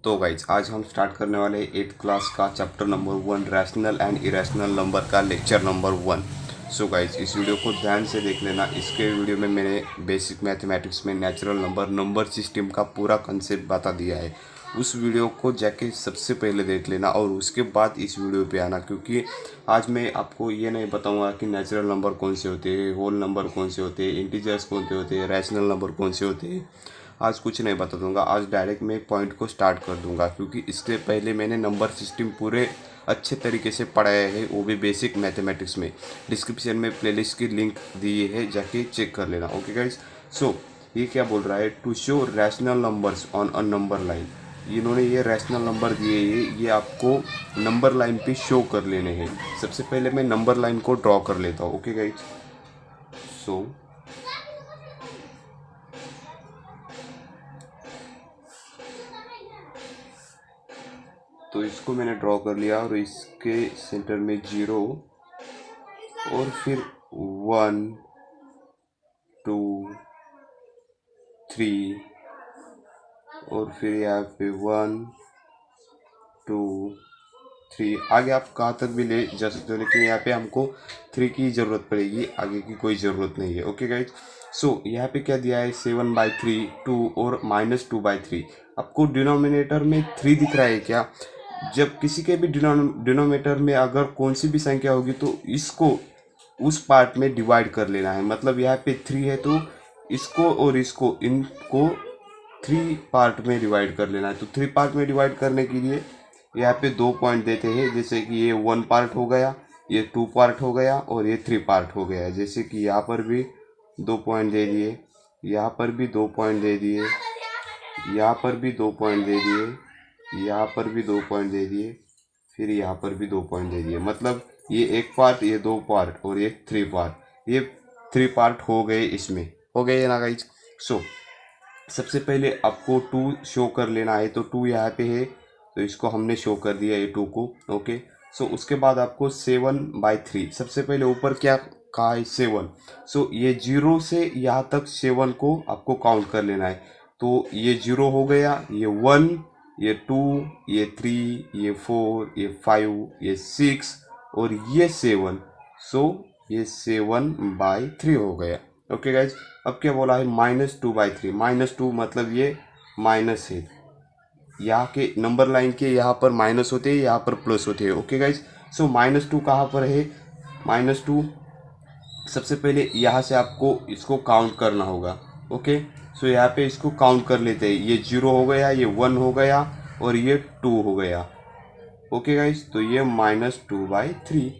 तो गाइज आज हम स्टार्ट करने वाले 8th क्लास का chapter number 1 rational and irrational number का लेक्चर नंबर 1। सो गाइज इस वीडियो को ध्यान से देख लेना। इसके वीडियो में मैंने बेसिक मैथमेटिक्स में नेचुरल नंबर सिस्टम का पूरा कंसेप्ट बता दिया है। उस वीडियो को जाके सबसे पहले देख लेना और उसके बाद इस वीडियो पे आना, क्योंकि आज मैं आपको ये नहीं बताऊंगा कि नेचुरल नंबर कौन से होते हैं, होल नंबर कौन से होते हैं, इंटीजर्स कौन से होते हैं, रैशनल नंबर कौन से होते हैं। आज कुछ नहीं बता दूंगा। आज डायरेक्ट मैं पॉइंट को स्टार्ट कर दूंगा, क्योंकि इससे पहले मैंने नंबर सिस्टम पूरे अच्छे तरीके से पढ़ाया है, वो भी बेसिक मैथमेटिक्स में। डिस्क्रिप्शन में प्लेलिस्ट की लिंक दी है, जाके चेक कर लेना। ओके गाइज, सो ये क्या बोल रहा है, to show rational numbers on a number line. इन्होंने ये रैशनल नंबर दिए हैं, ये आपको नंबर लाइन पे शो कर लेने हैं। सबसे पहले मैं नंबर लाइन को ड्रॉ कर लेता हूँ। ओके गाइज, सो तो इसको मैंने ड्रॉ कर लिया और इसके सेंटर में 0 और फिर 1 2 3 और फिर यहाँ पे 1 2 3। आगे आप कहाँ तक भी ले जा सकते हो, लेकिन यहाँ पे हमको 3 की ज़रूरत पड़ेगी, आगे की कोई ज़रूरत नहीं है। ओके गाइज, सो यहाँ पे क्या दिया है, 7/3 2 और -2/3। आपको डिनोमिनेटर में 3 दिख रहा है क्या? जब किसी के भी डिनोमिनेटर में अगर कौन सी भी संख्या होगी तो इसको उस पार्ट में डिवाइड कर लेना है। मतलब यहाँ पे 3 है तो इसको और इसको इनको 3 पार्ट में डिवाइड कर लेना है। तो 3 पार्ट में डिवाइड करने के लिए यहाँ पे 2 पॉइंट देते हैं, जैसे कि ये 1 पार्ट हो गया, ये 2 पार्ट हो गया और ये 3 पार्ट हो गया। जैसे कि यहाँ पर भी 2 पॉइंट दे दिए, यहाँ पर भी 2 पॉइंट दे दिए, यहाँ पर भी 2 पॉइंट दे दिए, यहाँ पर भी 2 पॉइंट दे दिए, फिर यहाँ पर भी 2 पॉइंट दे दिए। मतलब ये 1 पार्ट, ये 2 पार्ट और ये 3 पार्ट, ये 3 पार्ट हो गए, इसमें हो गए ना गाइज। सो सबसे पहले आपको 2 शो कर लेना है। तो 2 यहाँ पे है तो इसको हमने शो कर दिया ये 2 को। ओके, सो उसके बाद आपको 7/3, सबसे पहले ऊपर क्या कहा है, 7। सो ये 0 से यहाँ तक 7 को आपको काउंट कर लेना है। तो ये 0 हो गया, ये 1, ये 2, ये 3, ये 4, ये 5, ये 6 और ये 7। सो ये 7/3 हो गया। ओके गाइज, अब क्या बोला है, -2/3। -2 मतलब ये माइनस है, यहाँ के नंबर लाइन के यहाँ पर माइनस होते हैं, यहाँ पर प्लस होते हैं। ओके गाइज, सो -2 कहाँ पर है, -2 सबसे पहले यहाँ से आपको इसको काउंट करना होगा। ओके, सो यहाँ पे इसको काउंट कर लेते हैं। ये 0 हो गया, ये 1 हो गया और ये 2 हो गया। ओके गाइज, तो ये -2/3।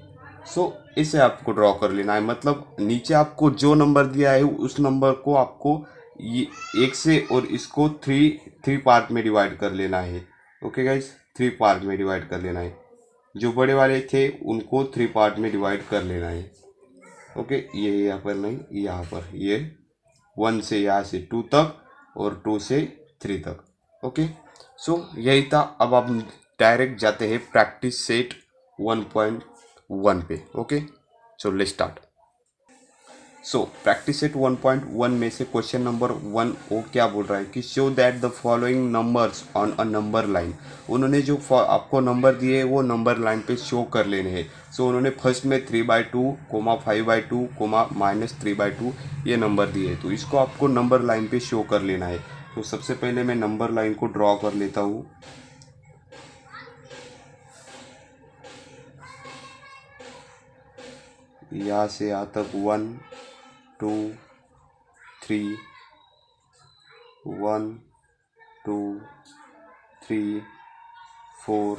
सो इसे आपको ड्रॉ कर लेना है। मतलब नीचे आपको जो नंबर दिया है उस नंबर को आपको ये 1 से और इसको 3 पार्ट में डिवाइड कर लेना है। ओके गाइज, 3 पार्ट में डिवाइड कर लेना है। जो बड़े वाले थे उनको 3 पार्ट में डिवाइड कर लेना है। ओके, ये यहाँ पर नहीं, यहाँ पर ये 1 से यहाँ से 2 तक और 2 से 3 तक। ओके, सो यही था। अब आप डायरेक्ट जाते हैं प्रैक्टिस सेट 1.1 पे। Okay, so let's start. So practice set 1.1 में से क्वेश्चन नंबर 1 वो क्या बोल रहा है कि show that the following numbers on a number line. उन्होंने जो आपको नंबर दिए वो नंबर लाइन पे शो कर लेने हैं। सो उन्होंने फर्स्ट में 3/2, 5/2, -3/2 ये नंबर दिए, तो इसको आपको नंबर लाइन पे शो कर लेना है। तो सबसे पहले मैं नंबर लाइन को ड्रॉ कर लेता हूँ। यहाँ से यहाँ तक 1 2 3, 1 2 3 4,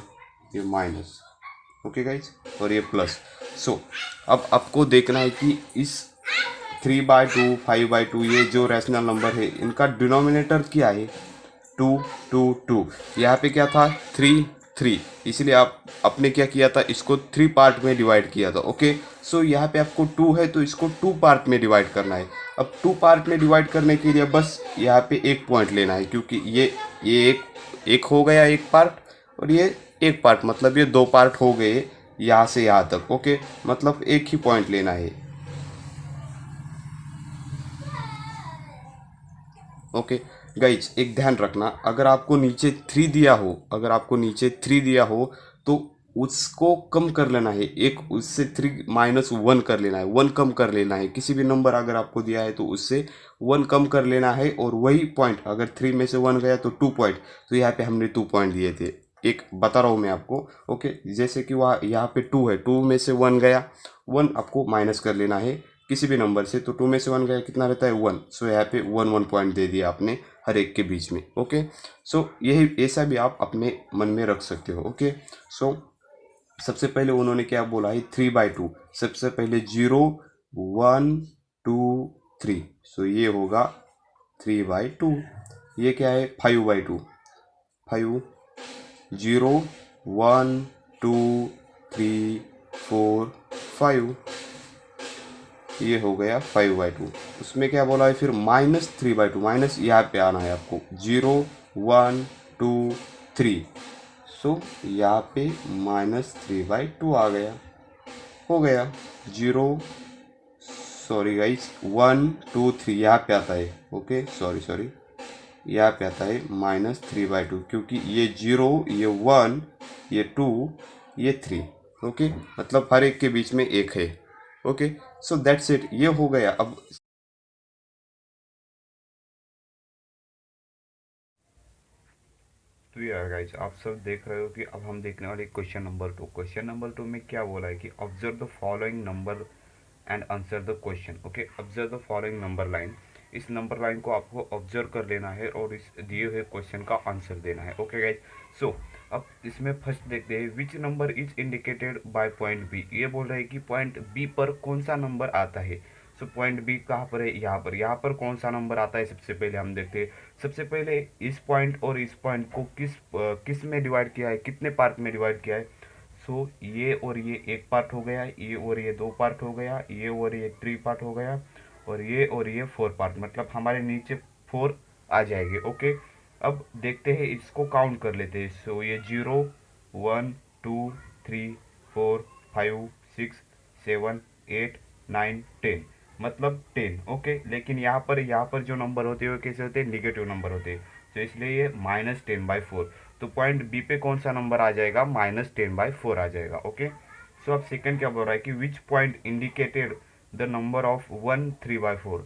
ये माइनस। ओके गाइज, और ये प्लस। सो अब आपको देखना है कि इस 3/2, 5/2 ये जो रैशनल नंबर है इनका डिनोमिनेटर क्या है, 2 2 2। यहाँ पे क्या था, 3 3, इसलिए आप आपने क्या किया था, इसको 3 पार्ट में डिवाइड किया था। ओके, सो यहाँ पे आपको 2 है तो इसको 2 पार्ट में डिवाइड करना है। अब 2 पार्ट में डिवाइड करने के लिए बस यहाँ पे 1 पॉइंट लेना है, क्योंकि ये एक हो गया 1 पार्ट और ये 1 पार्ट, मतलब ये 2 पार्ट हो गए यहाँ से यहाँ तक। ओके, मतलब 1 ही पॉइंट लेना है। ओके, गाइज एक ध्यान रखना, अगर आपको नीचे 3 दिया हो, अगर आपको नीचे 3 दिया हो तो उसको कम कर लेना है, एक उससे 3 माइनस 1 कर लेना है, 1 कम कर लेना है। किसी भी नंबर अगर आपको दिया है तो उससे 1 कम कर लेना है, और वही पॉइंट अगर 3 में से 1 गया तो 2 पॉइंट, तो यहाँ पे हमने 2 पॉइंट दिए थे। एक बता रहा हूँ मैं आपको, ओके। जैसे कि वहाँ यहाँ पे 2 है, 2 में से 1 गया, 1 आपको माइनस कर लेना है किसी भी नंबर से, तो 2 में से 1 गया कितना रहता है 1। सो यहाँ पे 1 पॉइंट दे दिया आपने हर एक के बीच में, ओके। सो यही ऐसा भी आप अपने मन में रख सकते हो, ओके। सो सबसे पहले उन्होंने क्या बोला है 3/2, सबसे पहले 0 1 2 3, सो ये होगा 3/2। ये क्या है 5/2, 5 0 1 2 3 4 5, ये हो गया 5/2। उसमें क्या बोला है फिर -3/2, माइनस यहाँ पे आना है आपको, 0 1 2 3, सो यहाँ पे -3/2 आ गया, हो गया 0, सॉरी गाइस 1 2 3 यहाँ पे आता है, ओके सॉरी यहाँ पे आता है -3/2, क्योंकि ये 0 ये 1 ये 2 ये 3, ओके। मतलब हर एक के बीच में एक है, ओके। सो दैट्स इट, ये हो गया। अब तो यार गाइस आप सब देख रहे हो कि अब हम देखने वाले क्वेश्चन नंबर 2। क्वेश्चन नंबर 2 में क्या बोला है कि observe the following number and answer the question, okay. Observe the following number line, इस नंबर लाइन को आपको ऑब्जर्व कर लेना है और इस दिए हुए क्वेश्चन का आंसर देना है, ओके गाइस। सो अब इसमें फर्स्ट देखते हैं, which number is indicated by point B. ये बोल रहे हैं कि पॉइंट बी पर कौन सा नंबर आता है। सो पॉइंट बी कहाँ पर है, यहाँ पर कौन सा नंबर आता है सबसे पहले हम देखते हैं। सबसे पहले इस पॉइंट और इस पॉइंट को किस में डिवाइड किया है, कितने पार्ट में डिवाइड किया है। सो ये और ये एक पार्ट हो गया, ये और ये 2 पार्ट हो गया, ये और ये 3 पार्ट हो गया, और ये 4 पार्ट, मतलब हमारे नीचे 4 आ जाएंगे, ओके। अब देखते हैं, इसको काउंट कर लेते हैं। सो ये 0 1 2 3 4 5 6 7 8 9 10, मतलब 10, ओके। लेकिन यहाँ पर जो नंबर होते हैं वो कैसे होते हैं, निगेटिव नंबर होते हैं, तो इसलिए ये -10/4। तो पॉइंट बी पे कौन सा नंबर आ जाएगा, -10/4 आ जाएगा, ओके। सो अब सेकंड क्या बोल रहा है कि which point indicated the number of 1 3/4।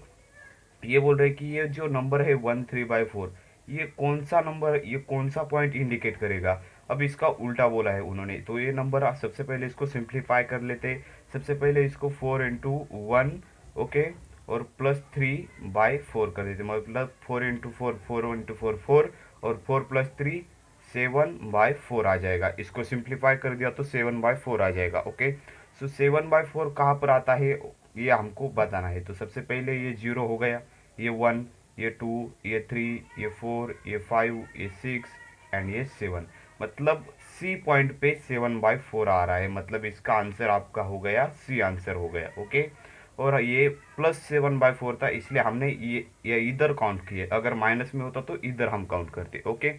ये बोल रहे हैं कि ये जो नंबर है 1 3/4, ये कौन सा नंबर, ये कौन सा पॉइंट इंडिकेट करेगा। अब इसका उल्टा बोला है उन्होंने, तो ये नंबर सबसे पहले इसको सिंप्लीफाई कर लेते हैं। सबसे पहले इसको 4 × 1, ओके, और +3/4 कर देते, मतलब 4 × 4 4 × 4 4, और 4 + 3 7/4 आ जाएगा। इसको सिंप्लीफाई कर दिया तो 7/4 आ जाएगा, ओके। सो 7/4 कहाँ पर आता है ये हमको बताना है। तो सबसे पहले ये 0 हो गया, ये 1, ये 2, ये 3, ये 4, ये 5, ये 6 एंड ये 7, मतलब सी पॉइंट पे 7/4 आ रहा है, मतलब इसका आंसर आपका हो गया सी आंसर हो गया, ओके। और ये +7/4 था, इसलिए हमने ये इधर काउंट किए, अगर माइनस में होता तो इधर हम काउंट करते, ओके।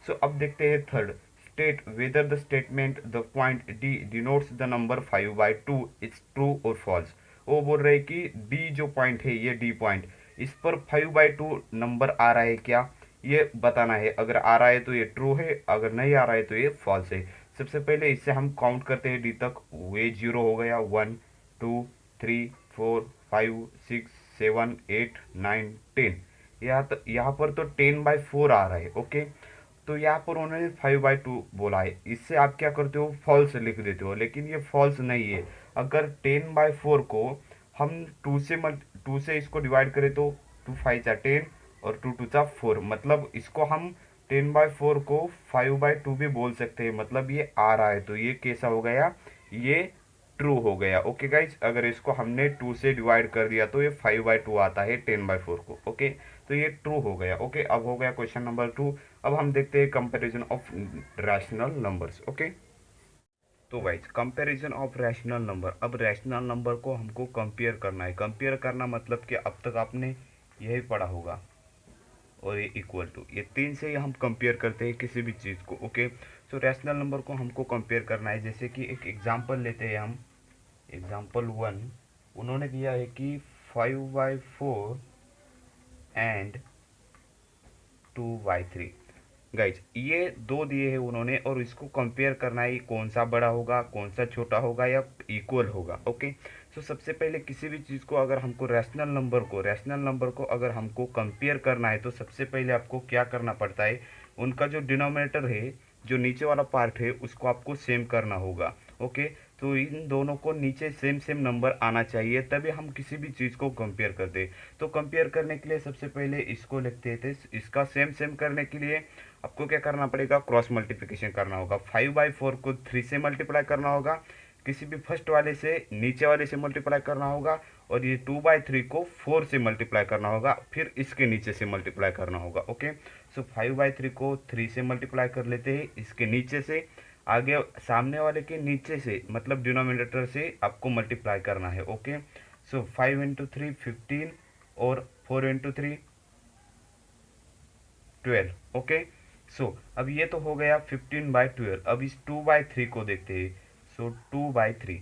सो अब देखते हैं third, state whether the statement the point D denotes the number 5/2 is true और फॉल्स। वो बोल रहे हैं कि डी जो पॉइंट है, ये डी पॉइंट, इस पर 5/2 नंबर आ रहा है क्या, ये बताना है। अगर आ रहा है तो ये ट्रू है, अगर नहीं आ रहा है तो ये फॉल्स है। सबसे पहले इससे हम काउंट करते हैं डी तक, वे 0 हो गया, 1 2 3 4 5 6 7 8 9 10, यहाँ पर तो 10/4 आ रहा है, ओके। तो यहाँ पर उन्होंने 5/2 बोला है, इससे आप क्या करते हो, फॉल्स लिख देते हो, लेकिन ये फॉल्स नहीं है। अगर 10/4 को हम 2 से इसको डिवाइड करें तो 2 5 जा 10 और 2 2 जा 4, मतलब इसको हम 10/4 को 5/2 भी बोल सकते हैं, मतलब ये आ रहा है, तो ये कैसा हो गया, ये ट्रू हो गया, ओके गाइज। अगर इसको हमने 2 से डिवाइड कर दिया तो ये 5/2 आता है 10/4 को, ओके। तो ये ट्रू हो गया, ओके। अब हो गया क्वेश्चन नंबर 2। अब हम देखते हैं comparison of rational numbers, okay. तो guys comparison of rational number, अब रैशनल नंबर को हमको कंपेयर करना है। कंपेयर करना मतलब कि अब तक आपने यही पढ़ा होगा, और ये इक्वल टू, ये 3 से ही हम कंपेयर करते हैं किसी भी चीज़ को, ओके। सो रैशनल नंबर को हमको कंपेयर करना है, जैसे कि एक एग्जांपल लेते हैं हम, एग्जांपल 1। उन्होंने दिया है कि 5/4 एंड 2/3। गाइज ये दो दिए हैं उन्होंने और इसको कंपेयर करना है कौन सा बड़ा होगा कौन सा छोटा होगा या इक्वल होगा। ओके, सो सबसे पहले किसी भी चीज़ को अगर हमको रैशनल नंबर को अगर हमको कंपेयर करना है तो सबसे पहले आपको क्या करना पड़ता है, उनका जो डिनोमिनेटर है, जो नीचे वाला पार्ट है, उसको आपको सेम करना होगा। ओके, तो इन दोनों को नीचे सेम सेम नंबर आना चाहिए तभी हम किसी भी चीज़ को कंपेयर करते। तो कंपेयर करने के लिए सबसे पहले इसको लिखते थे, इसका सेम सेम करने के लिए आपको क्या करना पड़ेगा, क्रॉस मल्टीप्लिकेशन करना होगा। 5/4 को 3 से मल्टीप्लाई करना होगा, किसी भी फर्स्ट वाले से नीचे वाले से मल्टीप्लाई करना होगा, और ये 2/3 को 4 से मल्टीप्लाई करना होगा, फिर इसके नीचे से मल्टीप्लाई करना होगा। ओके, सो 5/3 को 3 से मल्टीप्लाई कर लेते हैं, इसके नीचे से, आगे सामने वाले के नीचे से मतलब डिनोमिनेटर से आपको मल्टीप्लाई करना है। ओके, सो 5 × 3 15 और 4 × 3 12। ओके, सो अब ये तो हो गया 15/12। अब इस 2/3 को देखते हैं। सो 2/3,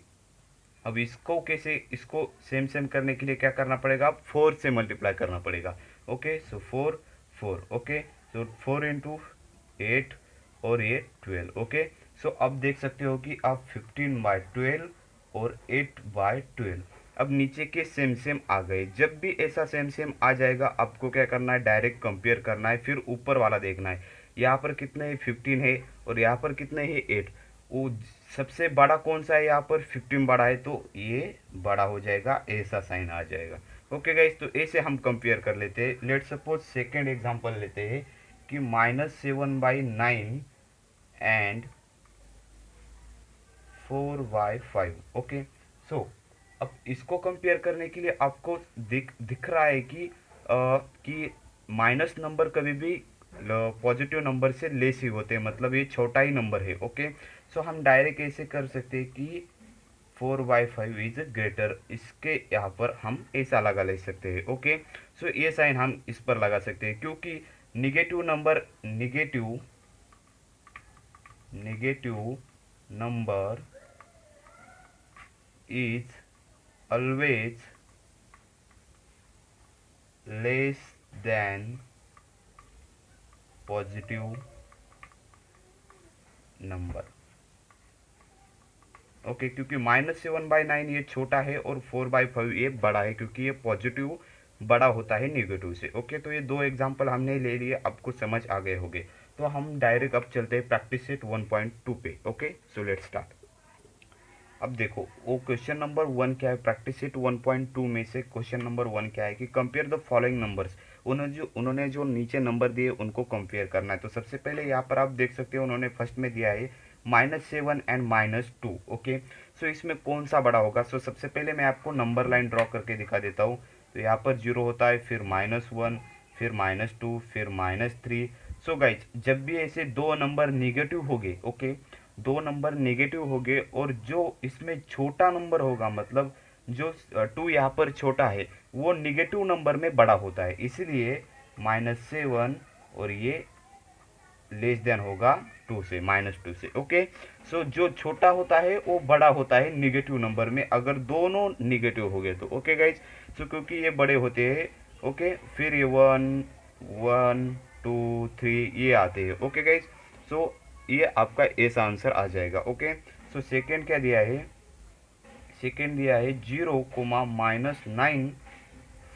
अब इसको कैसे, इसको सेम सेम करने के लिए क्या करना पड़ेगा, 4 से मल्टीप्लाई करना पड़ेगा। ओके, सो 4 4। ओके, सो 4 × 8 और ये 12। ओके, सो अब देख सकते हो कि अब 15/12 और 8/12 अब नीचे के सेम सेम आ गए। जब भी ऐसा सेम सेम आ जाएगा आपको क्या करना है, डायरेक्ट कंपेयर करना है, फिर ऊपर वाला देखना है यहाँ पर कितने है, 15 है, और यहाँ पर कितने है, 8। वो सबसे बड़ा कौन सा है, यहाँ पर 15 बड़ा है तो ये बड़ा हो जाएगा, ऐसा साइन आ जाएगा। ओके गाइस, तो ऐसे हम कंपेयर कर लेते हैं। लेट सपोज सेकेंड एग्जांपल लेते हैं कि -7/9 एंड 4/5। ओके, सो अब इसको कंपेयर करने के लिए आपको दिख रहा है कि माइनस नंबर कभी भी पॉजिटिव नंबर से लेस ही होते हैं, मतलब ये छोटा ही नंबर है। ओके, सो हम डायरेक्ट ऐसे कर सकते हैं कि 4/5 इज ग्रेटर, इसके यहाँ पर हम ऐसा लगा ले सकते हैं। ओके, सो ये साइन हम इस पर लगा सकते हैं क्योंकि negative number is always less than positive number. Okay, क्योंकि -7/9 ये छोटा है और 4/5 ये बड़ा है, क्योंकि ये पॉजिटिव बड़ा होता है नेगेटिव से। ओके, तो ये दो एग्जांपल हमने ले लिए, आपको समझ आ गए होंगे। तो हम डायरेक्ट अब चलते हैं प्रैक्टिस सेट 1.2 पे। Okay, so let's start. अब देखो वो क्वेश्चन नंबर 1 क्या है, प्रैक्टिस सेट 1.2 में से क्वेश्चन नंबर 1 क्या है कि कंपेयर द फॉलोइंग नंबर्स। उन्होंने जो नीचे नंबर दिए उनको कंपेयर करना है। तो सबसे पहले यहाँ पर आप देख सकते हो उन्होंने फर्स्ट में दिया है -7 एंड -2। ओके, सो इसमें कौन सा बड़ा होगा। सो सबसे पहले मैं आपको नंबर लाइन ड्रॉ करके दिखा देता हूँ। तो यहाँ पर 0 होता है, फिर -1, फिर -2, फिर -3। सो गाइज जब भी ऐसे दो नंबर निगेटिव हो गए, ओके, दो नंबर नेगेटिव हो गए और जो इसमें छोटा नंबर होगा, मतलब जो 2 यहाँ पर छोटा है, वो निगेटिव नंबर में बड़ा होता है, इसलिए -7 और ये लेस देन होगा 2 से, -2 से। ओके, सो जो छोटा होता है वो बड़ा होता है निगेटिव नंबर में अगर दोनों निगेटिव हो गए तो। ओके गाइज, सो क्योंकि ये बड़े होते हैं। ओके, फिर ये 1 1 2 3 ये आते हैं। ओके गाइज, सो ये आपका ऐसा आंसर आ जाएगा। ओके, सो सेकेंड क्या दिया है, सेकेंड दिया है 0, -9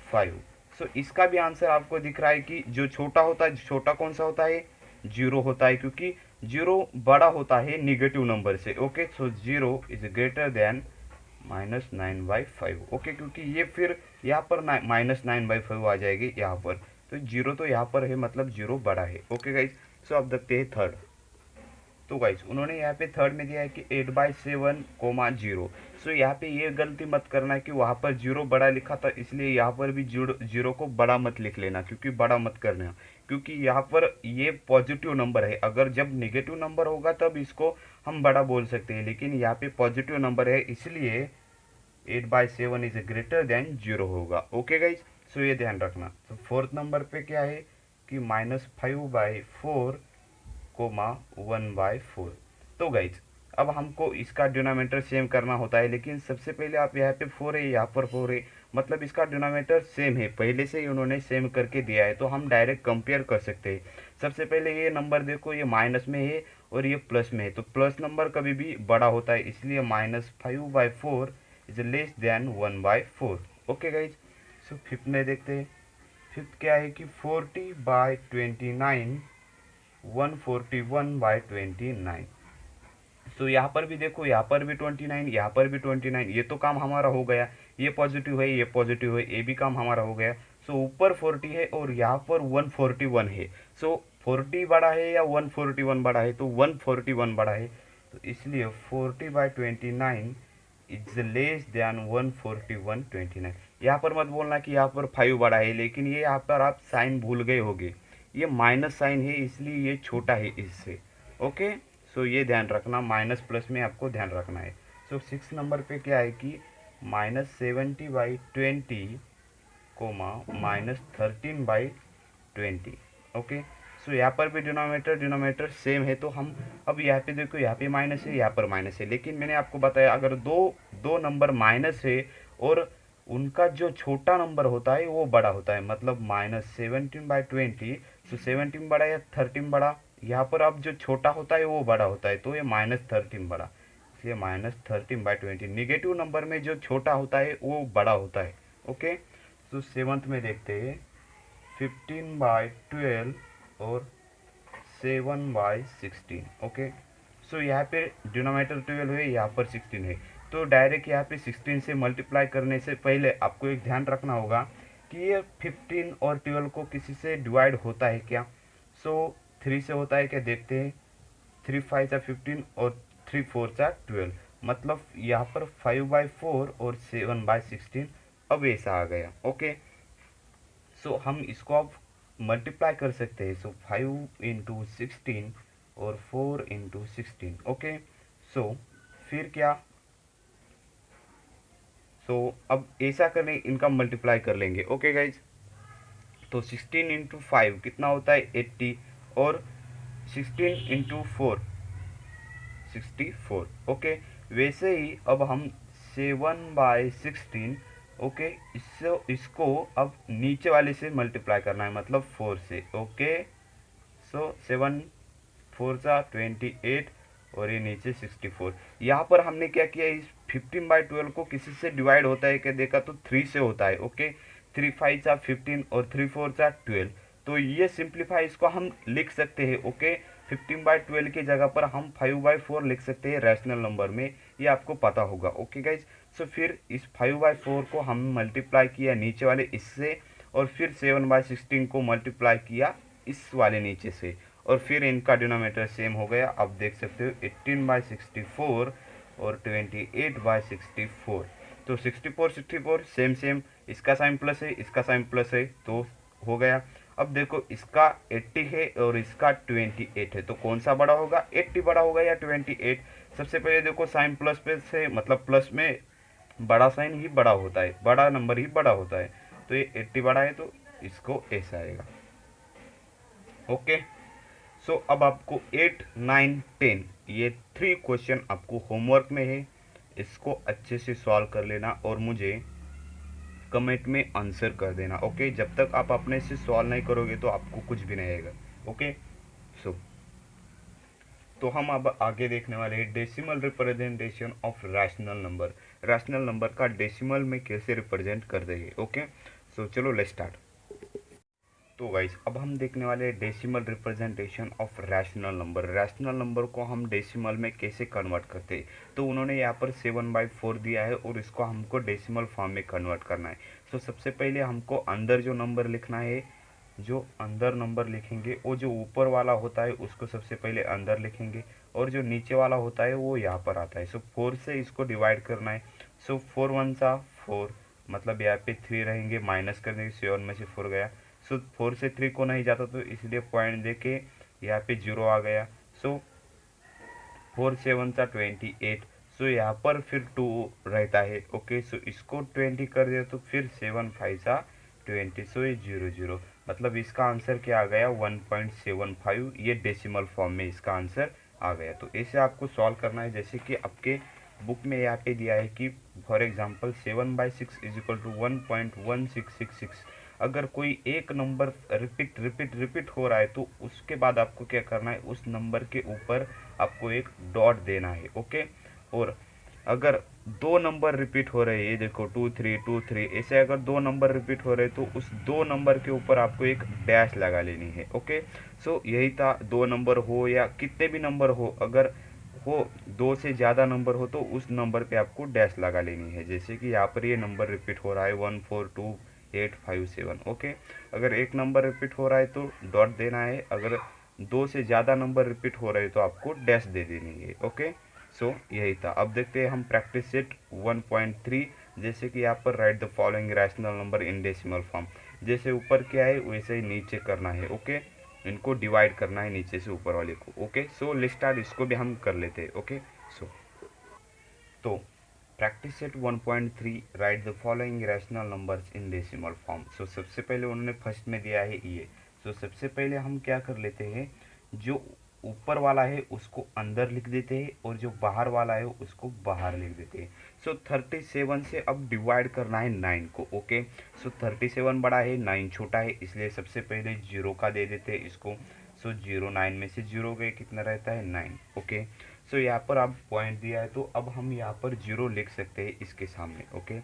5। सो इसका भी आंसर आपको दिख रहा है कि जो छोटा होता है, छोटा कौन सा होता है, 0 होता है, क्योंकि 0 बड़ा होता है निगेटिव नंबर से। Okay, so 0 is greater than -9/5। Okay, क्योंकि ये फिर यहाँ पर -9/5 आ जाएगी यहाँ पर, तो 0 तो यहाँ पर है, मतलब 0 बड़ा है। ओके गाइज, सो अब देखते हैं थर्ड। तो गाइज उन्होंने यहाँ पे थर्ड में दिया है कि 8/7, 0। सो यहाँ पे ये गलती मत करना है कि वहाँ पर 0 बड़ा लिखा था, इसलिए यहाँ पर भी 0 को बड़ा मत लिख लेना, क्योंकि बड़ा मत करना, क्योंकि यहाँ पर ये पॉजिटिव नंबर है। अगर जब नेगेटिव नंबर होगा तब इसको हम बड़ा बोल सकते हैं, लेकिन यहाँ पे पॉजिटिव नंबर है, इसलिए 8/7 इज ग्रेटर देन 0 होगा। ओके गाइज, सो ये ध्यान रखना। तो फोर्थ नंबर पे क्या है कि -5/4, 1/4। तो गाइज अब हमको इसका डिनोमिनेटर सेम करना होता है, लेकिन सबसे पहले आप यहाँ पे 4 है, यहाँ पर 4 है, मतलब इसका डिनोमिनेटर सेम है, पहले से ही उन्होंने सेम करके दिया है, तो हम डायरेक्ट कंपेयर कर सकते हैं। सबसे पहले ये नंबर देखो, ये माइनस में है और ये प्लस में है, तो प्लस नंबर कभी भी बड़ा होता है, इसलिए -5/4 is less than 1/4। Okay guys, so fifth में देखते हैं। फिफ्थ क्या है कि 40/29 141/29। तो यहाँ पर भी देखो, यहाँ पर भी 29, यहाँ पर भी 29, ये तो काम हमारा हो गया, ये पॉजिटिव है, ये पॉजिटिव है, ये भी काम हमारा हो गया। सो ऊपर 40 है और यहाँ पर 141 है। सो 40 बड़ा है या 141 बड़ा है, तो 141 बड़ा है, तो इसलिए 40/29 इज लेस देन 141/29। यहाँ पर मत बोलना कि यहाँ पर 5 बड़ा है, लेकिन ये यहाँ पर आप साइन भूल गए होगे, ये माइनस साइन है, इसलिए ये छोटा है इससे। ओके, सो ये ध्यान रखना, माइनस प्लस में आपको ध्यान रखना है। सो 6 नंबर पे क्या है कि -70/20 कोमा -13/20। ओके, सो यहाँ पर भी डिनोमिनेटर सेम है, तो हम अब यहाँ पे देखो, यहाँ पे माइनस है, यहाँ पर माइनस है, लेकिन मैंने आपको बताया अगर दो दो नंबर माइनस है और उनका जो छोटा नंबर होता है वो बड़ा होता है, मतलब -17/20, सो 17 बड़ा या 13 बड़ा, यहाँ पर अब जो छोटा होता है वो बड़ा होता है, तो ये -13 बड़ा, इसलिए -13/20। निगेटिव नंबर में जो छोटा होता है वो बड़ा होता है। ओके, तो सेवंथ में देखते हैं 15/12 और 7/16। ओके, सो यहाँ पे डिनोमिनेटर 12 है, यहाँ पर 16 है, तो डायरेक्ट यहाँ पे 16 से मल्टीप्लाई करने से पहले आपको एक ध्यान रखना होगा कि ये 15 और 12 को किसी से डिवाइड होता है क्या। सो 3 से होता है क्या, देखते हैं। 3 5 जा 15 और 3 4 जा 12, मतलब यहाँ पर 5/4 और 7/16। अब ऐसा आ गया। ओके, सो हम इसको अब मल्टीप्लाई कर सकते हैं। सो 5 × 16 और 4 × 16। ओके, सो फिर क्या, सो अब ऐसा करने इनका मल्टीप्लाई कर लेंगे। ओके गाइज, तो 16 × 5 कितना होता है 80, और 16 × 4 64। ओके, वैसे ही अब हम 7/16, ओके, इसको अब नीचे वाले से मल्टीप्लाई करना है, मतलब 4 से। ओके, सो 7 4 जा 28 और ये नीचे 64। यहाँ पर हमने क्या किया, इस 15/12 को किसी से डिवाइड होता है क्या देखा, तो 3 से होता है। ओके, 3 5 जा 15 और 3 4 जा 12, तो ये सिंप्लीफाई इसको हम लिख सकते हैं। ओके, 15/12 की जगह पर हम 5/4 लिख सकते हैं रैशनल नंबर में, ये आपको पता होगा। ओके गाइज, सो फिर इस 5/4 को हम मल्टीप्लाई किया नीचे वाले इससे, और फिर 7/16 को मल्टीप्लाई किया इस वाले नीचे से, और फिर इनका डिनोमिनेटर सेम हो गया। अब देख सकते हो 18/64 और 28/64, तो 64 64 सेम सेम, इसका साइन प्लस है, इसका साइन प्लस है, तो हो गया। अब देखो, इसका 80 है और इसका 28 है, तो कौन सा बड़ा होगा, 80 बड़ा होगा या 28। सबसे पहले देखो, साइन प्लस पे से मतलब प्लस में बड़ा साइन ही बड़ा होता है, बड़ा नंबर ही बड़ा होता है, तो ये 80 बड़ा है, तो इसको ऐसा आएगा। ओके, सो अब आपको 8 9 10 ये 3 क्वेश्चन आपको होमवर्क में है, इसको अच्छे से सॉल्व कर लेना और मुझे कमेंट में आंसर कर देना। ओके, जब तक आप अपने से सॉल्व नहीं करोगे तो आपको कुछ भी नहीं आएगा। ओके, सो तो हम अब आगे देखने वाले हैं decimal representation of rational number. Rational number का डेसिमल में कैसे रिप्रेजेंट कर देंगे। ओके, सो चलो लेट्स स्टार्ट। तो गाइस, अब हम देखने वाले हैं decimal representation of rational number. Rational number को हम डेसिमल में कैसे कन्वर्ट करते हैं, तो उन्होंने यहाँ पर 7/4 दिया है और इसको हमको डेसिमल फॉर्म में कन्वर्ट करना है। तो सबसे पहले हमको अंदर जो नंबर लिखना है, जो अंदर नंबर लिखेंगे वो जो ऊपर वाला होता है उसको सबसे पहले अंदर लिखेंगे, और जो नीचे वाला होता है वो यहाँ पर आता है। सो 4 से इसको डिवाइड करना है। सो 4 1 सा 4, मतलब यहाँ पे 3 रहेंगे, माइनस कर देंगे, 7 में से 4 गया। सो 4 से 3 को नहीं जाता, तो इसलिए पॉइंट दे के यहाँ पे 0 आ गया। सो 4 7 सा 28, सो यहाँ पर फिर 2 रहता है। ओके, सो इसको 20 कर दिया, तो फिर 7 5 सा 20, सो ये 0 0, मतलब इसका आंसर क्या आ गया 1.75। ये डेसिमल फॉर्म में इसका आंसर आ गया। तो ऐसे आपको सॉल्व करना है। जैसे कि आपके बुक में यहाँ पे दिया है कि for example 7/6 is equal to 1.1666। अगर कोई एक नंबर रिपीट रिपीट रिपीट हो रहा है तो उसके बाद आपको क्या करना है, उस नंबर के ऊपर आपको एक डॉट देना है। ओके। और अगर दो नंबर रिपीट हो रहे हैं, ये देखो 2 3 2 3, ऐसे अगर दो नंबर रिपीट हो रहे हैं तो उस दो नंबर के ऊपर आपको एक डैश लगा लेनी है। ओके। सो यही था, दो नंबर हो या कितने भी नंबर हो, अगर हो दो से ज़्यादा नंबर हो तो उस नंबर पे आपको डैश लगा लेनी है। जैसे कि यहाँ पर ये नंबर रिपीट हो रहा है 142 8 5 7। ओके। अगर एक नंबर रिपीट हो रहा है तो डॉट देना है, अगर दो से ज़्यादा नंबर रिपीट हो रहे हैं तो आपको डैश दे देनी है। ओके। सो यही था। अब देखते हैं हम प्रैक्टिस सेट 1.3। जैसे कि यहाँ पर right the following rational number in decimal form. जैसे ऊपर क्या है वैसे ही नीचे करना है। ओके। इनको डिवाइड करना है नीचे से ऊपर वाले को। ओके। सो लेट्स स्टार्ट, इसको भी हम कर लेते हैं। ओके। सो तो practice set 1.3 write the following rational numbers in decimal form. So सबसे पहले उन्होंने फर्स्ट में दिया है ये। सो सबसे पहले हम क्या कर लेते हैं, जो ऊपर वाला है उसको अंदर लिख देते हैं और जो बाहर वाला है उसको बाहर लिख देते हैं। सो 37 से अब डिवाइड करना है 9 को। ओके। सो 37 बड़ा है, 9 छोटा है, इसलिए सबसे पहले जीरो का दे देते हैं इसको। सो 9 में से जीरो गए कितना रहता है 9। ओके। सो यहाँ पर आप पॉइंट दिया है तो अब हम यहाँ पर जीरो लिख सकते हैं इसके सामने। ओके।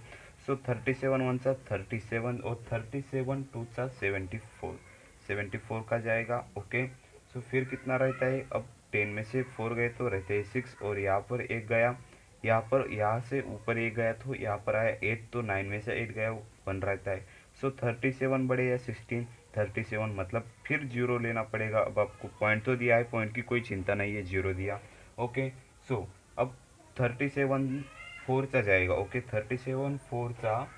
सो 37 वन सा 37 और 37 टू सा 74, 74 का जाएगा। ओके। सो फिर कितना रहता है, अब 10 में से 4 गए तो रहते हैं 6 और यहाँ पर एक गया, यहाँ पर यहाँ से ऊपर एक गया तो यहाँ पर आया 8, तो 9 में से 8 गया 1 रहता है। सो 37 बड़े या 16, 37 मतलब फिर जीरो लेना पड़ेगा। अब आपको पॉइंट तो दिया है, पॉइंट की कोई चिंता नहीं है, जीरो दिया। ओके। सो अब 37 फोर सा जाएगा। ओके। 37 फोर सा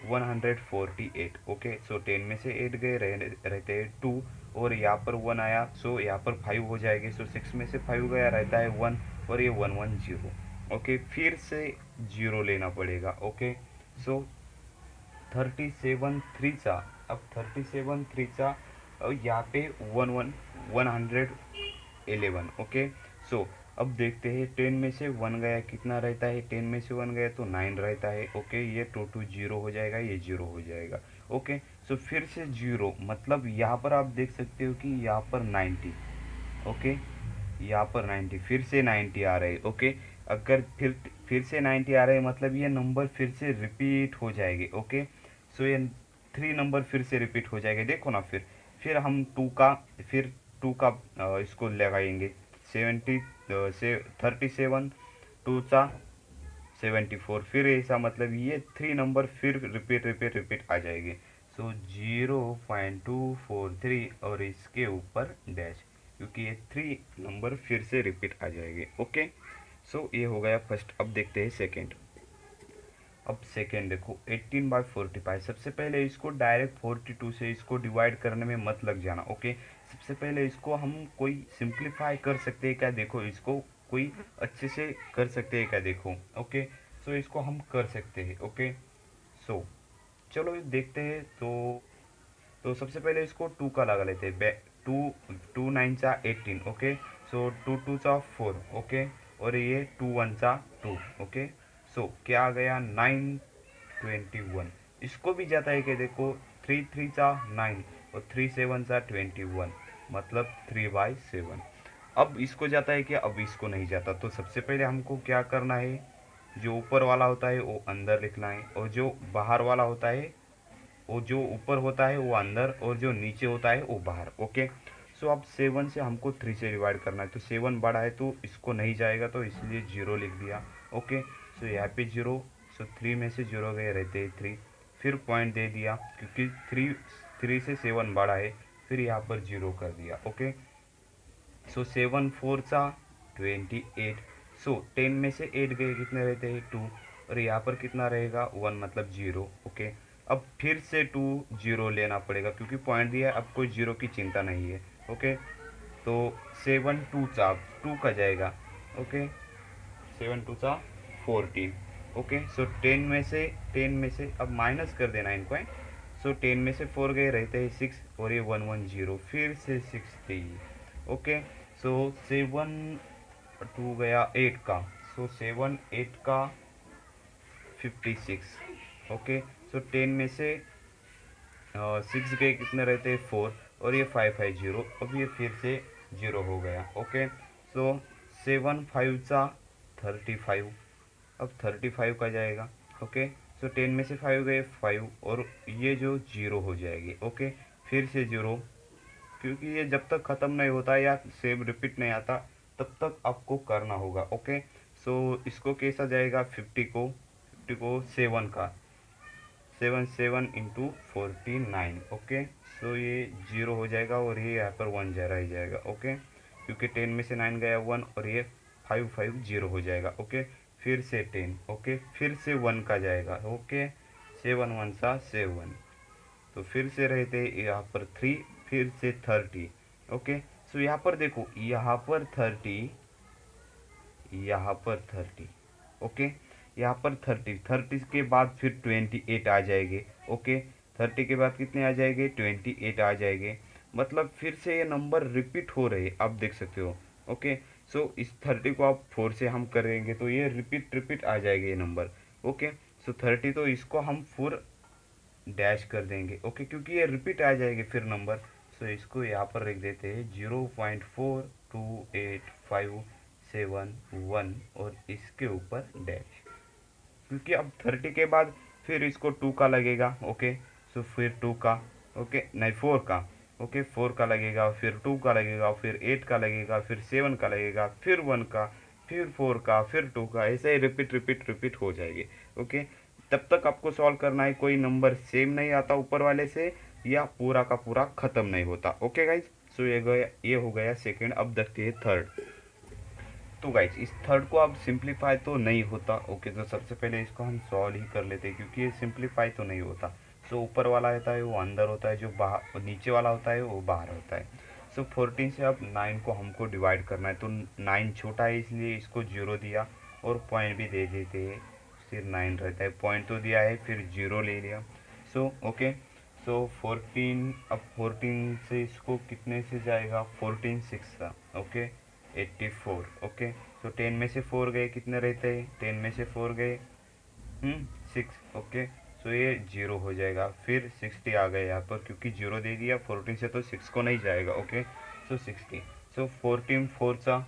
148। ओके। सो 10 में से 8 गए रहते हैं 2 और यहाँ पर 1 आया, सो यहाँ पर 5 हो जाएंगे। सो 6 में से 5 गया रहता है 1 और ये 110। ओके। फिर से जीरो लेना पड़ेगा। ओके। सो 37 थ्री सा, अब 37 थ्री सा यहाँ पे 111। ओके। सो अब देखते हैं 10 में से 1 गया कितना रहता है, 10 में से 1 गया तो 9 रहता है। ओके। ये 2 जीरो हो जाएगा, ये जीरो हो जाएगा। ओके। सो फिर से जीरो, मतलब यहाँ पर आप देख सकते हो कि यहाँ पर 90। ओके। यहाँ पर 90, फिर से 90 आ रहे। ओके। अगर फिर से 90 आ रहे मतलब ये नंबर फिर से रिपीट हो जाएंगे। ओके। सो ये 3 नंबर फिर से रिपीट हो जाएंगे, देखो ना। फिर हम 2 का, फिर 2 का इसको लगाएंगे 70 से 37 2 सा 74, फिर ऐसा मतलब ये 3 नंबर फिर रिपीट रिपीट रिपीट आ जाएंगे। सो 0.243 और इसके ऊपर डैश, क्योंकि ये 3 नंबर फिर से रिपीट आ जाएंगे। ओके। सो ये हो गया फर्स्ट। अब देखते हैं सेकेंड। अब सेकेंड देखो 18/45। सबसे पहले इसको डायरेक्ट 42 से इसको डिवाइड करने में मत लग जाना। ओके। सबसे पहले इसको हम कोई सिंप्लीफाई कर सकते हैं क्या, देखो इसको कोई अच्छे से कर सकते हैं क्या, देखो। ओके। सो इसको हम कर सकते हैं। ओके। सो चलो देखते हैं। तो सबसे पहले इसको 2 का लगा लेते हैं। 2 9 सा 18। ओके। सो 2 सा 4। ओके। और ये 2 1 सा 2। ओके। सो क्या आ गया 921। इसको भी जाता है कि देखो 3 3 सा 9 और 3 7 सा 21, मतलब 3/7। अब इसको जाता है कि अब इसको नहीं जाता। तो सबसे पहले हमको क्या करना है, जो ऊपर वाला होता है वो अंदर लिखना है और जो बाहर वाला होता है, वो जो ऊपर होता है वो अंदर और जो नीचे होता है वो बाहर। ओके। सो अब 7 से हमको 3 से डिवाइड करना है, तो 7 बड़ा है तो इसको नहीं जाएगा, तो इसलिए जीरो लिख दिया। ओके। सो यहाँ पे जीरो। सो 3 में से जीरो गए रहते हैं 3, फिर पॉइंट दे दिया क्योंकि 3 से 7 बड़ा है, फिर यहाँ पर जीरो कर दिया। ओके। सो 7 4 सा 28। सो 10 में से 8 गए कितने रहते हैं 2 और यहाँ पर कितना रहेगा 1, मतलब जीरो। ओके। अब फिर से 2 जीरो लेना पड़ेगा क्योंकि पॉइंट दिया है, अब कोई जीरो की चिंता नहीं है। ओके। तो 7 2 सा 2 का जाएगा। ओके। 7 2 सा 14। ओके। सो 10 में से अब माइनस कर देना इनको है। सो 10 में से 4 गए रहते हैं 6 और ये 110, फिर से 63। ओके। सो 7 2 गया 8 का, सो 7 8 का 56। ओके, सो 10 में से 6 गए कितने रहते हैं 4, और ये 5 है 0, अब ये फिर से 0 हो गया। ओके, सो 7 5 सा 35, अब 35 का जाएगा। ओके, सो 10 में से 5 गए 5, और ये जो 0 हो जाएगी। ओके, फिर से 0, क्योंकि ये जब तक ख़त्म नहीं होता या सेम रिपीट नहीं आता तब तक आपको करना होगा। ओके, सो इसको कैसा जाएगा, 50 को 7 का 7 7 इंटू 49। ओके, सो ये 0 हो जाएगा और ये यहाँ पर 1 जा रह जाएगा। ओके, क्योंकि 10 में से 9 गया 1, और ये 5 5 0 हो जाएगा। ओके, फिर से 10। ओके, फिर से 1 का जाएगा। ओके, 7 1 सा 7, तो फिर से रहते यहाँ पर 3, फिर से 30। ओके, सो यहाँ पर देखो, यहाँ पर 30, यहाँ पर 30। ओके, यहाँ पर 30 के बाद फिर 28 आ जाएंगे। ओके, 30 के बाद कितने आ जाएंगे, 28 आ जाएंगे। मतलब फिर से ये नंबर रिपीट हो रहे, आप देख सकते हो। ओके, सो इस 30 को आप 4 से हम करेंगे तो ये रिपीट रिपीट आ जाएंगे ये नंबर। ओके, सो 30, तो इसको हम 4 डैश कर देंगे। ओके, क्योंकि ये रिपीट आ जाएगी फिर नंबर। सो इसको यहाँ पर रख देते हैं 0.428571, और इसके ऊपर डैश, क्योंकि अब 30 के बाद फिर इसको 2 का लगेगा। ओके, सो फिर 2 का, ओके नहीं 4 का। ओके, 4 का लगेगा, फिर 2 का लगेगा, फिर 8 का लगेगा, फिर 7 का लगेगा, फिर 1 का, फिर 4 का, फिर 2 का, ऐसे ही रिपीट रिपीट रिपीट हो जाएगी। ओके, तब तक आपको सॉल्व करना है, कोई नंबर सेम नहीं आता ऊपर वाले से, या पूरा का पूरा खत्म नहीं होता। ओके गाइज, सो ये हो गया सेकंड। अब देखते हैं थर्ड। तो गाइज इस थर्ड को अब सिंप्लीफाई तो नहीं होता। ओके, तो सबसे पहले इसको हम सॉल्व ही कर लेते हैं, क्योंकि ये सिंप्लीफाई तो नहीं होता। सो ऊपर वाला होता है वो अंदर होता है, जो बाहर नीचे वाला होता है वो बाहर होता है। सो 14 से अब 9 को हमको डिवाइड करना है, तो 9 छोटा है इसलिए इसको 0 दिया, और पॉइंट भी दे देते हैं, फिर 9 रहता है, पॉइंट तो दिया है, फिर 0 ले लिया। सो ओके, सो 14, अब 14 से इसको कितने से जाएगा, 14 6 था। ओके, 84। ओके, सो 10 में से 4 गए कितने रहते हैं, 10 में से 4 गए 6। ओके, सो ये 0 हो जाएगा, फिर 60 आ गए यहाँ पर, क्योंकि 0 दे दिया 14 से तो 6 को नहीं जाएगा। ओके, सो 60, सो 14 4 सा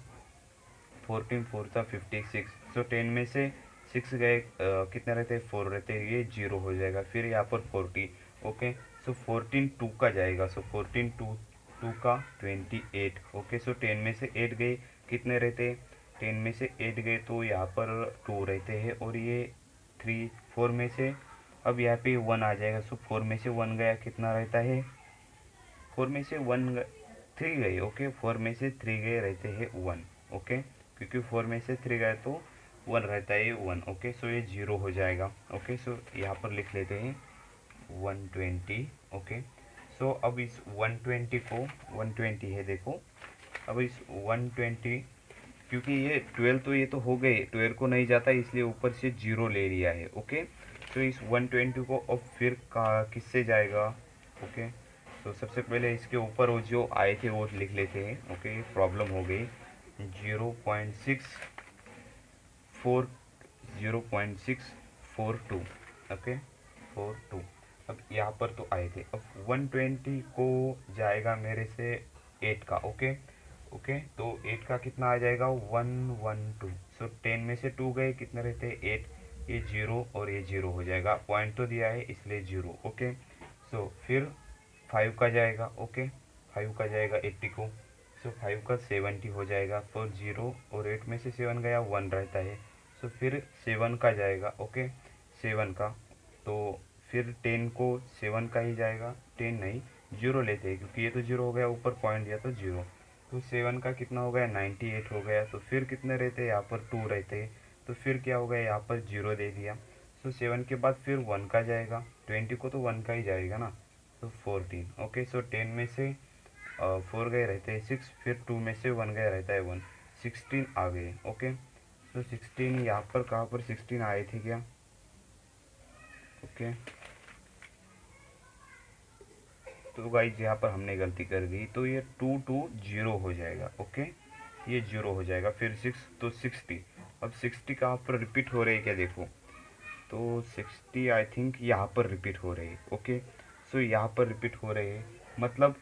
56। सो 10 में से 6 गए कितने रहते हैं, 4 रहते हैं, ये 0 हो जाएगा, फिर यहाँ पर 40। ओके, सो 14 2 का जाएगा, सो 14 2 का 28। ओके, सो 10 में से 8 गए कितने रहते हैं, 10 में से 8 गए तो यहाँ पर 2 रहते हैं, और ये 4 में से अब यहाँ पे 1 आ जाएगा। सो 4 में से 1 गया कितना रहता है, 4 में से 3 गए। ओके, 4 में से 3 गए रहते हैं 1। ओके, क्योंकि 4 में से 3 गए तो 1 रहता है 1। ओके, सो ये 0 हो जाएगा। ओके, सो यहाँ पर लिख लेते हैं 120। ओके, सो अब इस 120 को 120 है देखो, अब इस 120, क्योंकि ये 12 तो ये तो हो गए, 12 को नहीं जाता इसलिए ऊपर से 0 ले लिया है। ओके, तो इस 120 को अब फिर किससे जाएगा। ओके, तो सबसे पहले इसके ऊपर वो जो आए थे वो लिख लेते हैं। ओके, प्रॉब्लम हो गई 0.642। ओके, 42, अब यहाँ पर तो आए थे, अब 120 को जाएगा मेरे से 8 का। ओके, ओके, तो 8 का कितना आ जाएगा 112। सो 10 में से 2 गए कितने रहते हैं 8, ये 0 और ये 0 हो जाएगा, पॉइंट तो दिया है इसलिए 0। ओके, सो फिर 5 का जाएगा। ओके, 5 का जाएगा 80 को, सो 5 का 70 हो जाएगा, तो 0 और 8 में से 7 गया 1 रहता है। सो फिर 7 का जाएगा। ओके, 7 का, तो फिर 10 को 7 का ही जाएगा, 10 नहीं 0 लेते हैं, क्योंकि ये तो 0 हो गया, ऊपर पॉइंट दिया तो 0। तो 7 का कितना हो गया 98 हो गया, तो फिर कितने रहते हैं यहाँ पर 2 रहते हैं, तो फिर क्या हो गया यहाँ पर 0 दे दिया। सो 7 के बाद फिर 1 का जाएगा, 20 को तो 1 का ही जाएगा ना, तो 14। ओके, सो 10 में से 4 गए रहते हैं 6, फिर 2 में से 1 गया रहता है 1, 16 आ गए। ओके, तो 16 यहाँ पर कहाँ पर 16 आए थे क्या। ओके, तो गाइज यहाँ पर हमने गलती कर दी, तो ये 2 2 0 हो जाएगा। ओके, ये 0 हो जाएगा, फिर 6 तो 60। अब 60 कहाँ पर रिपीट हो रही है क्या देखो, तो 60 आई थिंक यहाँ पर रिपीट हो रही है। ओके, सो यहाँ पर रिपीट हो रहे हैं, मतलब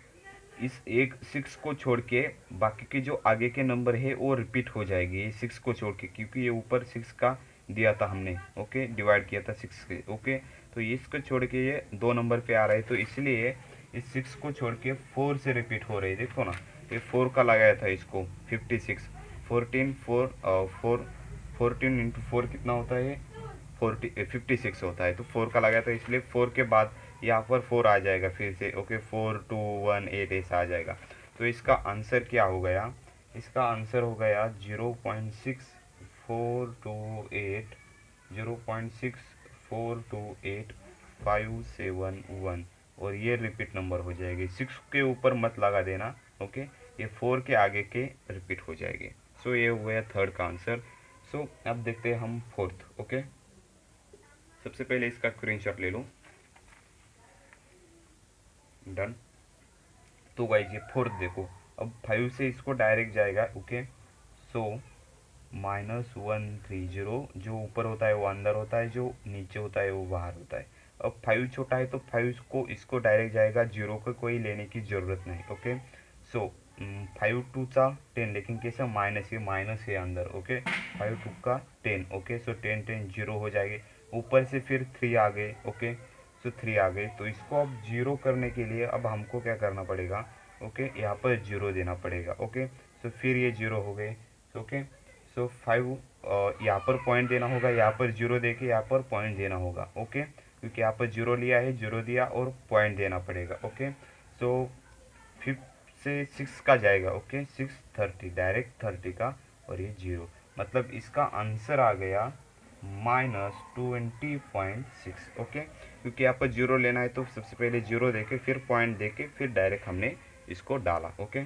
इस एक 6 को छोड़ के बाकी के जो आगे के नंबर है वो रिपीट हो जाएगी, ये 6 को छोड़ के, क्योंकि ये ऊपर 6 का दिया था हमने। ओके, डिवाइड किया था 6 के। ओके, तो इसको छोड़ के ये 2 नंबर पे आ रहा है, तो इसलिए इस 6 को छोड़ के 4 से रिपीट हो रही है। देखो ना, ये 4 का लगाया था इसको 56, 14 इंटू 4 कितना होता है, 56 होता है। तो 4 का लगाया था, इसलिए 4 के बाद यहाँ पर 4 आ जाएगा फिर से। ओके, 4 2 1 8 ऐसा आ जाएगा। तो इसका आंसर क्या हो गया, इसका आंसर हो गया 0.6428 0.6428 और ये रिपीट नंबर हो जाएगी। 6 के ऊपर मत लगा देना। ओके, ये 4 के आगे के रिपीट हो जाएंगे। सो ये हो गया थर्ड का आंसर। सो अब देखते हैं हम फोर्थ। ओके, सबसे पहले इसका स्क्रीनशॉट ले लो। डन। तो गाइस ये फोर्थ देखो, अब 5 से इसको डायरेक्ट जाएगा। ओके, सो -130, जो ऊपर होता है वो अंदर होता है, जो नीचे होता है वो बाहर होता है। अब 5 छोटा है तो 5 को इसको डायरेक्ट जाएगा, 0 को कोई लेने की ज़रूरत नहीं। ओके, सो 5 2 चा 10, लेकिन कैसे माइनस है अंदर। ओके, 5 2 का 10। ओके, सो 10 10 0 हो जाएंगे। ऊपर से फिर 3 आ गए। ओके, सो 3 आ गए, तो इसको अब 0 करने के लिए अब हमको क्या करना पड़ेगा, ओके, यहाँ पर 0 देना पड़ेगा। ओके, सो फिर ये 0 हो गए। ओके, सो 5 यहाँ पर पॉइंट देना होगा, यहाँ पर 0 दे के यहाँ पर पॉइंट देना होगा। ओके, क्योंकि यहाँ पर 0 लिया है, 0 दिया और पॉइंट देना पड़ेगा। ओके, सो 5 से 6 का जाएगा। ओके, 6 30, डायरेक्ट 30 का, और ये 0, मतलब इसका आंसर आ गया -20.6। ओके, क्योंकि यहाँ पर 0 लेना है तो सबसे पहले 0 देके फिर पॉइंट देके फिर डायरेक्ट हमने इसको डाला। ओके,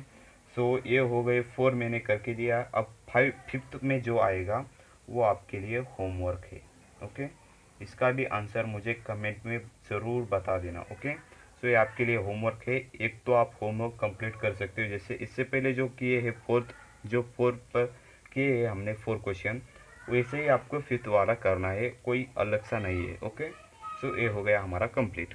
सो ये हो गए 4 मैंने करके दिया। अब 5th में जो आएगा वो आपके लिए होमवर्क है। ओके, इसका भी आंसर मुझे कमेंट में ज़रूर बता देना। ओके, सो ये आपके लिए होमवर्क है। एक तो आप होमवर्क कंप्लीट कर सकते हो, जैसे इससे पहले जो किए हैं फोर्थ पर किए हैं हमने 4 क्वेश्चन, वैसे ही आपको 5th वाला करना है, कोई अलग सा नहीं है। ओके, सो ये हो गया हमारा कंप्लीट।